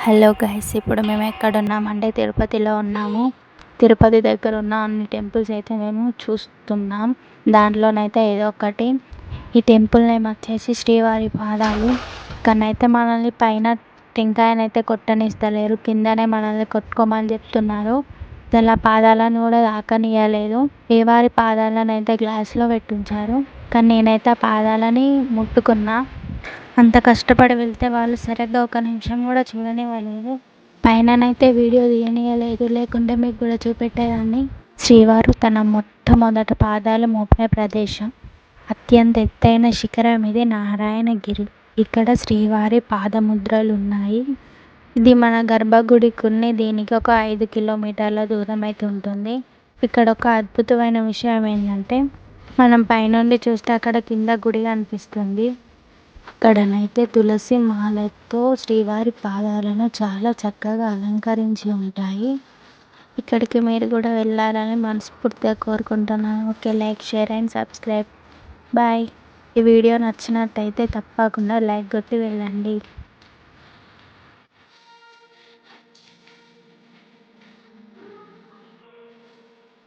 Hello guys, ఇప్పుడు మేము ఎక్కడ ఉన్నామంటే తిరుపతిలో ఉన్నాము. తిరుపతి దగ్గర ఉన్న అన్ని టెంపుల్స్ అయితే మేము చూస్తున్నాం. దాంట్లోనైతే ఏదో ఒకటి. ఈ టెంపుల్ నేమ్ వచ్చేసి శ్రీవారి పాదాలు. ఇక్కడనైతే మనల్ని పైన టెంకాయనైతే కొట్టనిస్తలేరు, కిందనే మనల్ని కొట్టుకోమని చెప్తున్నారు. అలా పాదాలను కూడా తాకనియలేదు. శ్రీవారి పాదాలను అయితే గ్లాస్లో పెట్టించారు, కానీ నేనైతే ఆ పాదాలని ముట్టుకున్నా. అంత కష్టపడి వెళ్తే వాళ్ళు సరిగ్గా ఒక నిమిషం కూడా చూడనివ్వలేదు. పైననైతే వీడియో తీయనివ్వలేదు, లేకుంటే మీకు కూడా చూపెట్టేదాన్ని. శ్రీవారు తన మొట్టమొదటి పాదాలు మోపిన ప్రదేశం. అత్యంత ఎత్తైన శిఖరం ఇది, నారాయణగిరి. ఇక్కడ శ్రీవారి పాదముద్రలు ఉన్నాయి. ఇది మన గర్భగుడికి దీనికి ఒక 5 కిలోమీటర్ల దూరం అయితే ఉంటుంది. ఇక్కడ ఒక అద్భుతమైన విషయం ఏంటంటే, మనం పైనుండి చూస్తే అక్కడ కింద గుడి కనిపిస్తుంది. అక్కడనైతే తులసి మాలతో శ్రీవారి పాదాలను చాలా చక్కగా అలంకరించి ఉంటాయి. ఇక్కడికి మీరు కూడా వెళ్ళాలని మనస్ఫూర్తిగా కోరుకుంటున్నాను. Okay, like, share and subscribe. Bye. ఈ వీడియో నచ్చినట్టయితే తప్పకుండా లైక్ కొట్టి వెళ్ళండి.